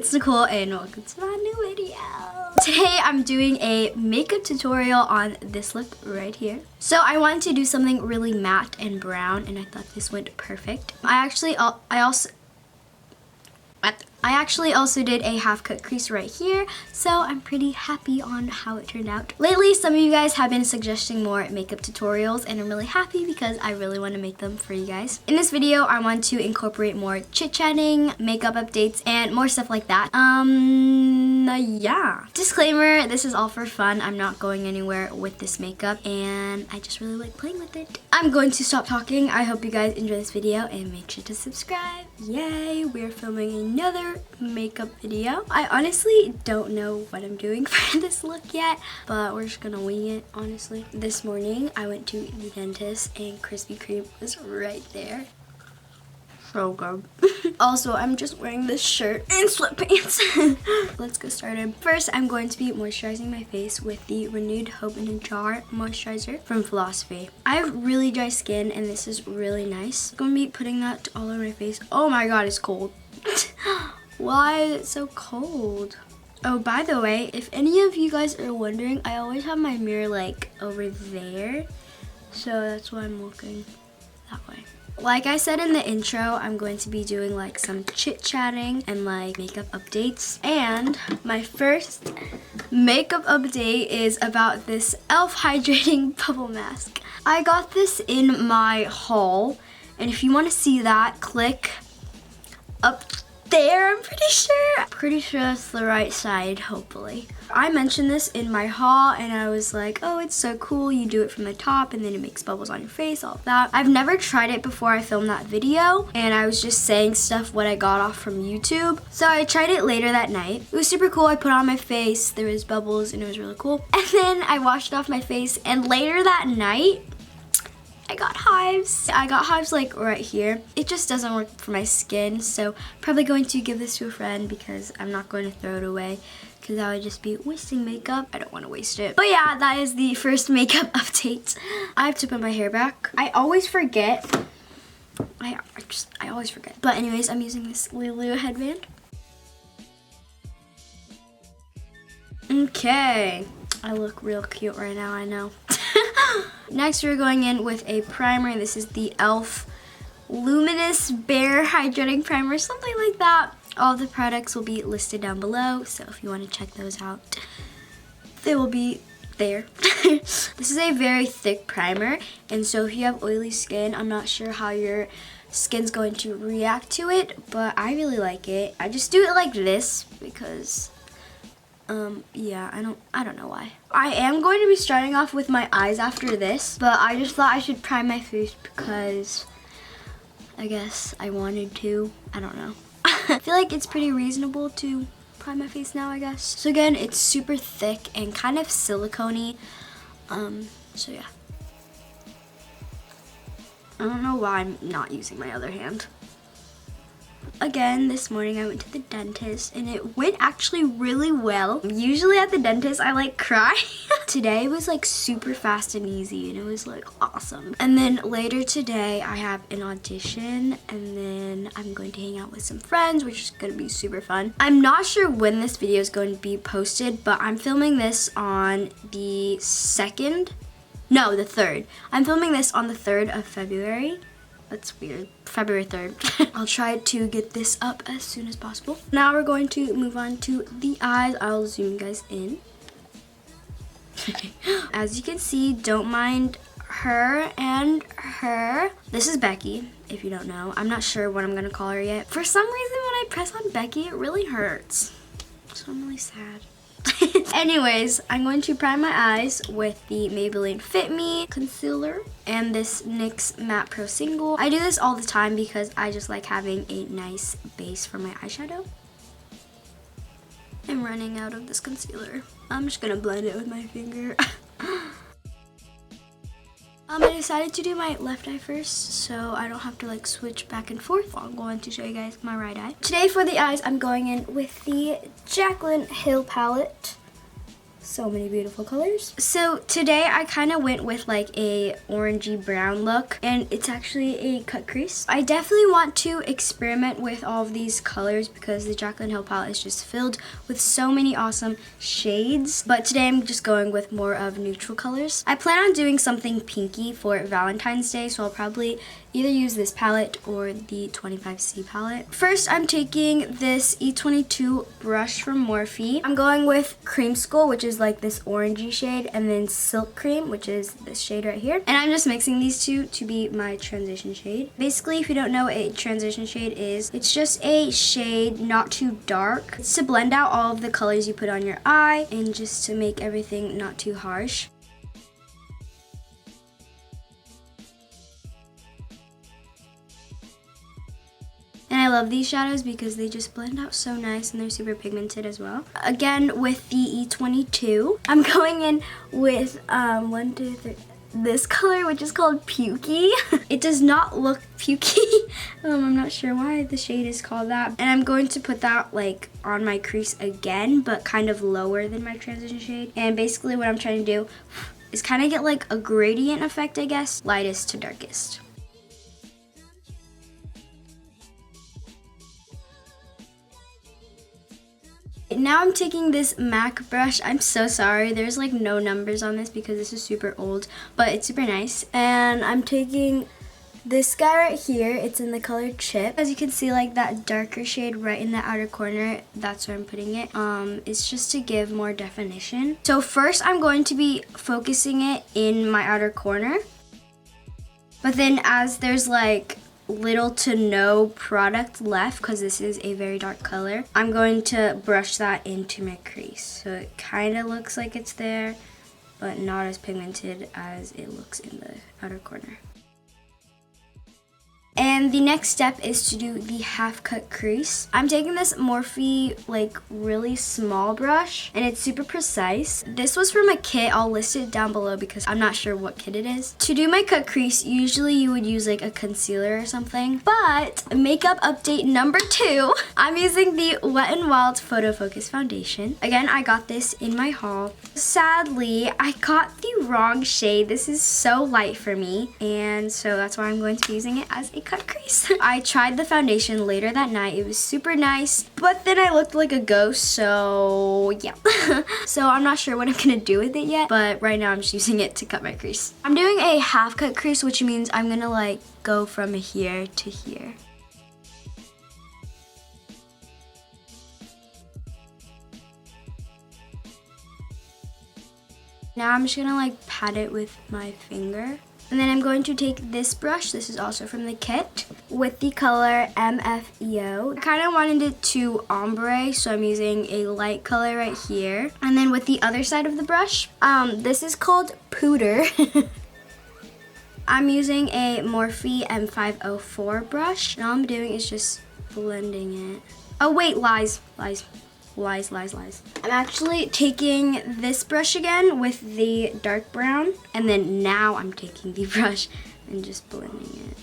it's Nicole and welcome to my new video. Today I'm doing a makeup tutorial on this look right here. So I wanted to do something really matte and brown and I thought this went perfect. I actually also did a half cut crease right here, so I'm pretty happy on how it turned out. Lately, some of you guys have been suggesting more makeup tutorials and I'm really happy because I really want to make them for you guys. In this video, I want to incorporate more chit-chatting, makeup updates, and more stuff like that. Yeah. Disclaimer, this is all for fun. I'm not going anywhere with this makeup and I just really like playing with it. I'm going to stop talking. I hope you guys enjoy this video and make sure to subscribe. Yay, we're filming another makeup video. I honestly don't know what I'm doing for this look yet, but we're just gonna wing it, honestly. This morning I went to the dentist and Krispy Kreme was right there. So good. Also, I'm just wearing this shirt and sweatpants. Let's get started. First, I'm going to be moisturizing my face with the Renewed Hope in a Jar moisturizer from Philosophy. I have really dry skin and this is really nice. I'm going to be putting that all over my face. Oh my god, it's cold. Why is it so cold? Oh, by the way, if any of you guys are wondering, I always have my mirror like over there. So that's why I'm looking that way. Like I said in the intro, I'm going to be doing like some chit-chatting and like makeup updates. And my first makeup update is about this e.l.f. Hydrating Bubble Mask. I got this in my haul. And if you want to see that, click up there, I'm pretty sure. Pretty sure that's the right side, hopefully. I mentioned this in my haul and I was like, oh, it's so cool. You do it from the top and then it makes bubbles on your face, all of that. I've never tried it before I filmed that video and I was just saying stuff what I got off from YouTube. So I tried it later that night. It was super cool. I put it on my face, there was bubbles and it was really cool. And then I washed it off my face and later that night, I got hives. I got hives like right here. It just doesn't work for my skin, so probably going to give this to a friend because I'm not going to throw it away because that would just be wasting makeup. I don't want to waste it. But yeah, that is the first makeup update. I have to put my hair back. I always forget. I always forget. But anyways, I'm using this Lulu headband. Okay. I look real cute right now, I know. Next, we're going in with a primer. This is the e.l.f. Luminous Bare Hydrating Primer, something like that. All the products will be listed down below, so if you want to check those out, they will be there. This is a very thick primer, and so if you have oily skin, I'm not sure how your skin's going to react to it, but I really like it. I just do it like this because yeah, I don't know why. I am going to be starting off with my eyes after this, but I just thought I should prime my face because I guess I wanted to. I don't know. I feel like it's pretty reasonable to prime my face now, I guess. So again, it's super thick and kind of silicone-y. So yeah. I don't know why I'm not using my other hand. Again, this morning I went to the dentist and it went actually really well. Usually at the dentist I like cry. Today was like super fast and easy and it was like awesome. And then later today I have an audition and then I'm going to hang out with some friends, which is going to be super fun. I'm not sure when this video is going to be posted, but I'm filming this on the 2nd. No, the 3rd. I'm filming this on the 3rd of February. That's weird. February 3rd. I'll try to get this up as soon as possible. Now we're going to move on to the eyes. I'll zoom you guys in. As you can see, don't mind her and her. This is Becky, if you don't know. I'm not sure what I'm gonna call her yet. For some reason, when I press on Becky, it really hurts. So I'm really sad. Anyways, I'm going to prime my eyes with the Maybelline Fit Me concealer and this NYX Matte Pro Single. I do this all the time because I just like having a nice base for my eyeshadow. I'm running out of this concealer. I'm just gonna blend it with my finger. I decided to do my left eye first so I don't have to like switch back and forth. I'm going to show you guys my right eye. Today for the eyes, I'm going in with the Jaclyn Hill palette. So many beautiful colors. So today I kind of went with like a orangey brown look, and it's actually a cut crease. I definitely want to experiment with all of these colors because the Jaclyn Hill palette is just filled with so many awesome shades. But today I'm just going with more of neutral colors. I plan on doing something pinky for Valentine's Day, so I'll probably either use this palette or the 25C palette. First, I'm taking this E22 brush from Morphe. I'm going with Cream School, which is like this orangey shade, and then Silk Cream, which is this shade right here. And I'm just mixing these two to be my transition shade. Basically, if you don't know what a transition shade is, it's just a shade not too dark. It's to blend out all of the colors you put on your eye and just to make everything not too harsh. And I love these shadows because they just blend out so nice and they're super pigmented as well. Again, with the E22, I'm going in with this color, which is called Pukey. It does not look pukey. I'm not sure why the shade is called that. And I'm going to put that like on my crease again, but kind of lower than my transition shade. And basically what I'm trying to do is kind of get like a gradient effect, I guess, lightest to darkest. Now I'm taking this MAC brush. I'm so sorry, there's like no numbers on this because this is super old, but it's super nice. And I'm taking this guy right here. It's in the color CHIT. As you can see, like that darker shade right in the outer corner, that's where I'm putting it. It's just to give more definition. So first I'm going to be focusing it in my outer corner, but then as there's like little to no product left, because this is a very dark color, I'm going to brush that into my crease. So it kind of looks like it's there, but not as pigmented as it looks in the outer corner. And the next step is to do the half cut crease. I'm taking this Morphe like really small brush, and it's super precise. This was from a kit. I'll list it down below because I'm not sure what kit it is. To do my cut crease, usually you would use like a concealer or something, but makeup update number 2, I'm using the Wet n Wild Photo Focus foundation. Again, I got this in my haul. Sadly, I got the wrong shade. This is so light for me, and so that's why I'm going to be using it as a cut crease. I tried the foundation later that night. It was super nice, but then I looked like a ghost, so yeah. So I'm not sure what I'm gonna do with it yet, but right now I'm just using it to cut my crease. I'm doing a half cut crease, which means I'm gonna like go from here to here. Now I'm just gonna like pat it with my finger. And then I'm going to take this brush, this is also from the kit, with the color MFEO. I kind of wanted it to ombre, so I'm using a light color right here. And then with the other side of the brush, this is called Pooter. I'm using a Morphe M504 brush. And all I'm doing is just blending it. Oh wait, lies. I'm actually taking this brush again with the dark brown, and then now I'm taking the brush and just blending it.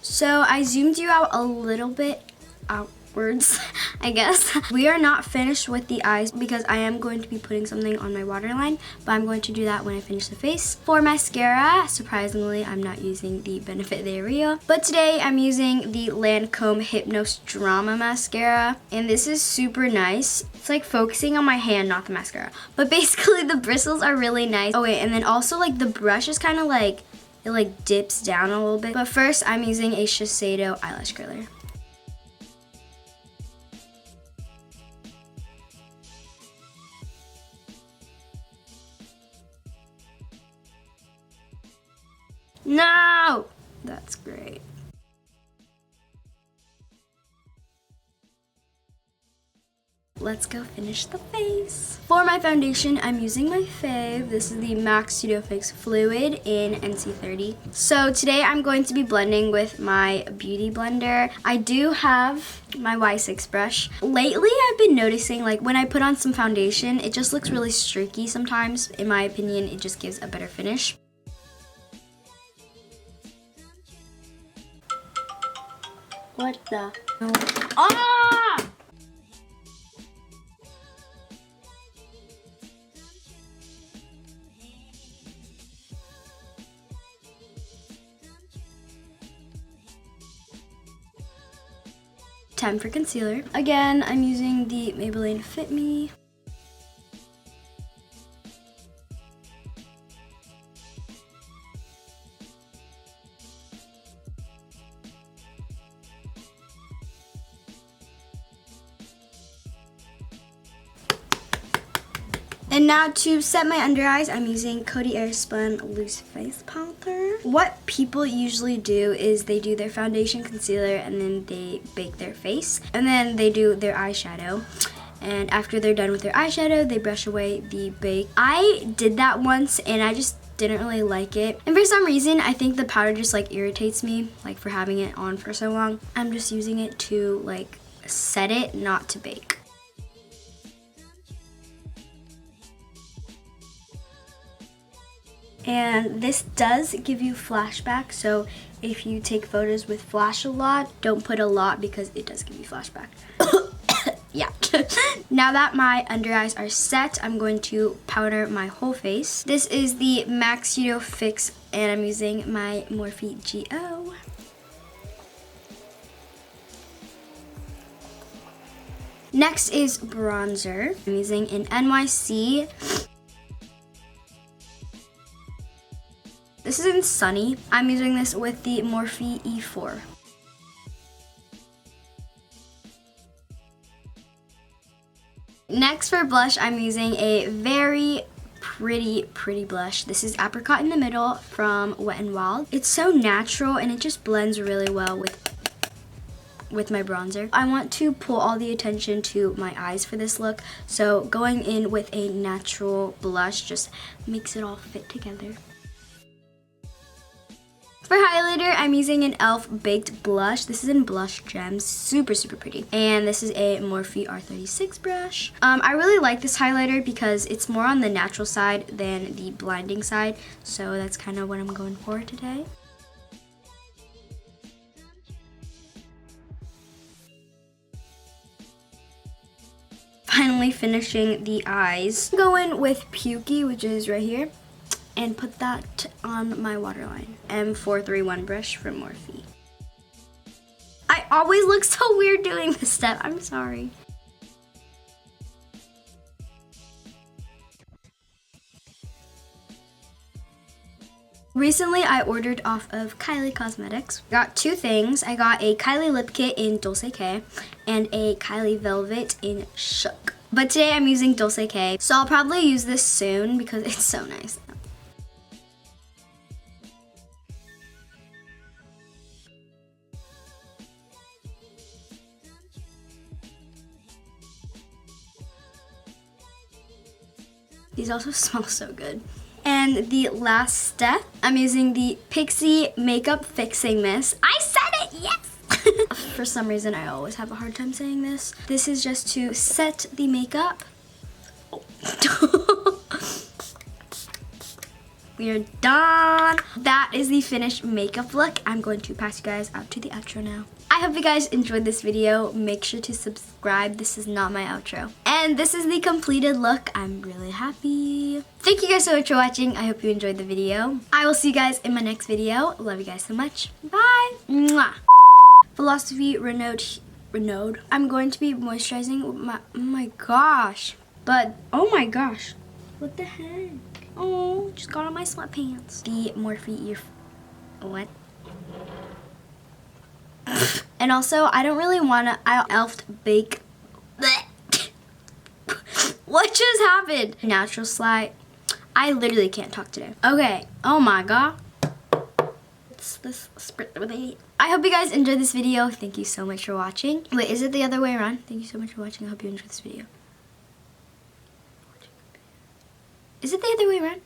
So I zoomed you out a little bit outwards, I guess. We are not finished with the eyes because I am going to be putting something on my waterline, but I'm going to do that when I finish the face. For mascara, surprisingly, I'm not using the Benefit de Rio, but today I'm using the Lancome Hypnose Drama Mascara, and this is super nice. It's like focusing on my hand, not the mascara, but basically the bristles are really nice. Oh wait, and then also like the brush is kind of like, it like dips down a little bit. But first I'm using a Shiseido eyelash curler. No! That's great. Let's go finish the face. For my foundation, I'm using my fave. This is the MAC Studio Fix Fluid in NC30. So today I'm going to be blending with my beauty blender. I do have my Y6 brush. Lately, I've been noticing like when I put on some foundation, it just looks really streaky sometimes. In my opinion, it just gives a better finish. What the? Ah! time for concealer. Again, I'm using the Maybelline Fit Me. And now to set my under eyes, I'm using Coty Air Spun Loose Face Powder. What people usually do is they do their foundation, concealer, and then they bake their face. And then they do their eyeshadow. And after they're done with their eyeshadow, they brush away the bake. I did that once and I just didn't really like it. And for some reason, I think the powder just like irritates me, like for having it on for so long. I'm just using it to like set it, not to bake. And this does give you flashback, so if you take photos with flash a lot, don't put a lot because it does give you flashback. Yeah. Now that my under eyes are set, I'm going to powder my whole face. This is the MAC Studio Fix, and I'm using my Morphe GO. Next is bronzer. I'm using an NYC. This is in Sunny. I'm using this with the Morphe E4. Next for blush, I'm using a very pretty blush. This is Apricot in the Middle from Wet n Wild. It's so natural and it just blends really well with my bronzer. I want to pull all the attention to my eyes for this look, so going in with a natural blush just makes it all fit together. For highlighter, I'm using an e.l.f. Baked Blush. This is in Blush Gems. Super pretty. And this is a Morphe R36 brush. I really like this highlighter because it's more on the natural side than the blinding side. So that's kind of what I'm going for today. Finally finishing the eyes. Go in with Pukey, which is right here, and put that on my waterline. M431 brush from Morphe. I always look so weird doing this step. I'm sorry. Recently, I ordered off of Kylie Cosmetics. Got two things. I got a Kylie Lip Kit in Dulce K and a Kylie Velvet in Shook. But today I'm using Dulce K, so I'll probably use this soon because it's so nice. These also smell so good. And the last step, I'm using the Pixi Makeup Fixing Mist. I said it, yes! For some reason, I always have a hard time saying this. This is just to set the makeup. We are done. That is the finished makeup look. I'm going to pass you guys out to the outro now. I hope you guys enjoyed this video. Make sure to subscribe. This is not my outro. And this is the completed look. I'm really happy. Thank you guys so much for watching. I hope you enjoyed the video. I will see you guys in my next video. Love you guys so much. Bye. Mwah. Philosophy Renewed. I'm going to be moisturizing my, oh my gosh. But, oh my gosh. What the heck? Oh, just got on my sweatpants. The Morphe ear, what? And also, I don't really want to, I'll e.l.f. bake. What just happened? Natural slide. I literally can't talk today. Okay, oh my god. It's this sprit with me. I hope you guys enjoyed this video. Thank you so much for watching. Wait, is it the other way around? Thank you so much for watching. I hope you enjoyed this video. Is it the other way around?